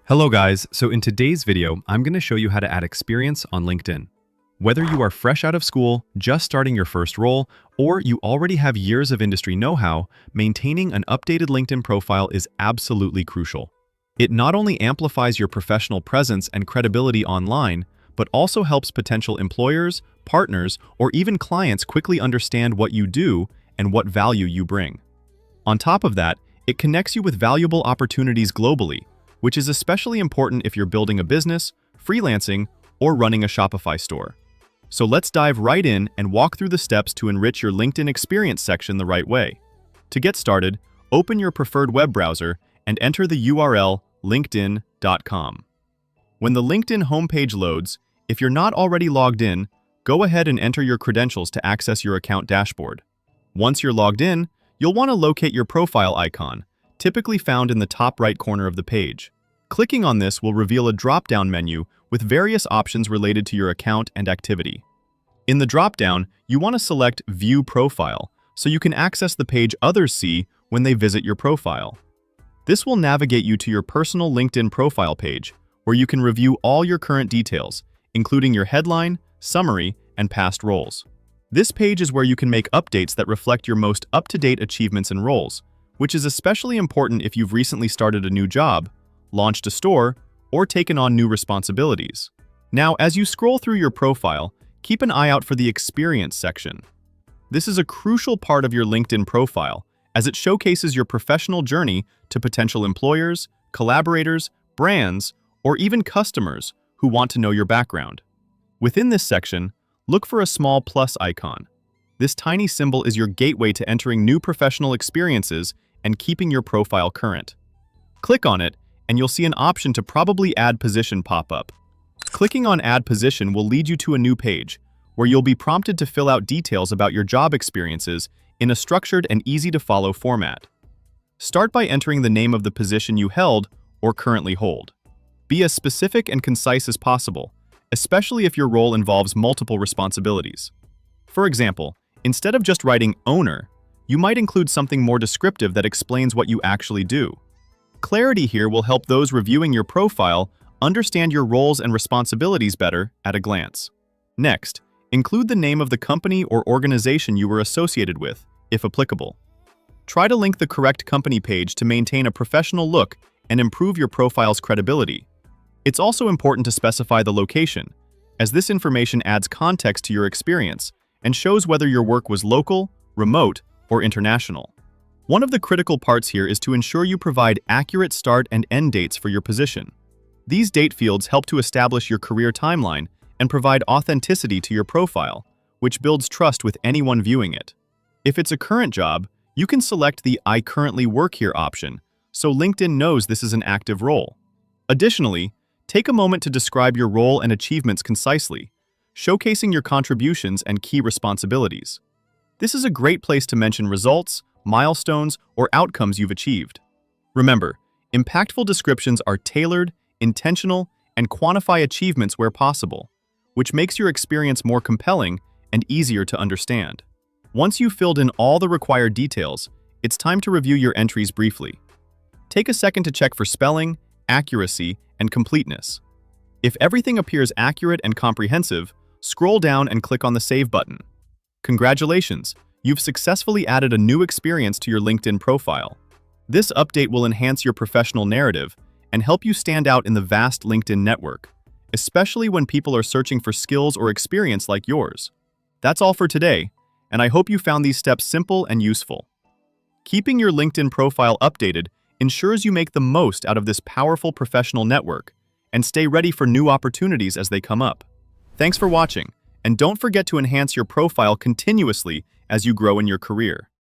Hello guys, so in today's video, I'm going to show you how to add experience on LinkedIn. Whether you are fresh out of school, just starting your first role, or you already have years of industry know-how, maintaining an updated LinkedIn profile is absolutely crucial. It not only amplifies your professional presence and credibility online, but also helps potential employers, partners, or even clients quickly understand what you do and what value you bring. On top of that, it connects you with valuable opportunities globally, which is especially important if you're building a business, freelancing, or running a Shopify store. So let's dive right in and walk through the steps to enrich your LinkedIn experience section the right way. To get started, open your preferred web browser and enter the URL linkedin.com. When the LinkedIn homepage loads, if you're not already logged in, go ahead and enter your credentials to access your account dashboard. Once you're logged in, you'll want to locate your profile icon, typically found in the top right corner of the page. Clicking on this will reveal a drop-down menu with various options related to your account and activity. In the drop-down, you want to select View Profile so you can access the page others see when they visit your profile. This will navigate you to your personal LinkedIn profile page, where you can review all your current details, including your headline, summary, and past roles. This page is where you can make updates that reflect your most up-to-date achievements and roles, which is especially important if you've recently started a new job, launched a store, or taken on new responsibilities. Now, as you scroll through your profile, keep an eye out for the Experience section. This is a crucial part of your LinkedIn profile, as it showcases your professional journey to potential employers, collaborators, brands, or even customers who want to know your background. Within this section, look for a small plus icon. This tiny symbol is your gateway to entering new professional experiences and keeping your profile current. Click on it, and you'll see an option to probably add position pop up. Clicking on Add Position will lead you to a new page, where you'll be prompted to fill out details about your job experiences in a structured and easy-to-follow format. Start by entering the name of the position you held or currently hold. Be as specific and concise as possible, especially if your role involves multiple responsibilities. For example, instead of just writing owner, you might include something more descriptive that explains what you actually do. Clarity here will help those reviewing your profile understand your roles and responsibilities better at a glance. Next, include the name of the company or organization you were associated with, if applicable. Try to link the correct company page to maintain a professional look and improve your profile's credibility. It's also important to specify the location, as this information adds context to your experience and shows whether your work was local, remote, or international. One of the critical parts here is to ensure you provide accurate start and end dates for your position. These date fields help to establish your career timeline and provide authenticity to your profile, which builds trust with anyone viewing it. If it's a current job, you can select the I currently work here option, so LinkedIn knows this is an active role. Additionally, take a moment to describe your role and achievements concisely, showcasing your contributions and key responsibilities. This is a great place to mention results, milestones, or outcomes you've achieved. Remember, impactful descriptions are tailored, intentional, and quantify achievements where possible, which makes your experience more compelling and easier to understand. Once you've filled in all the required details, it's time to review your entries briefly. Take a second to check for spelling, accuracy, and completeness. If everything appears accurate and comprehensive, scroll down and click on the Save button. Congratulations! You've successfully added a new experience to your LinkedIn profile. This update will enhance your professional narrative and help you stand out in the vast LinkedIn network, especially when people are searching for skills or experience like yours. That's all for today, and I hope you found these steps simple and useful. Keeping your LinkedIn profile updated ensures you make the most out of this powerful professional network and stay ready for new opportunities as they come up. Thanks for watching, and don't forget to enhance your profile continuously as you grow in your career.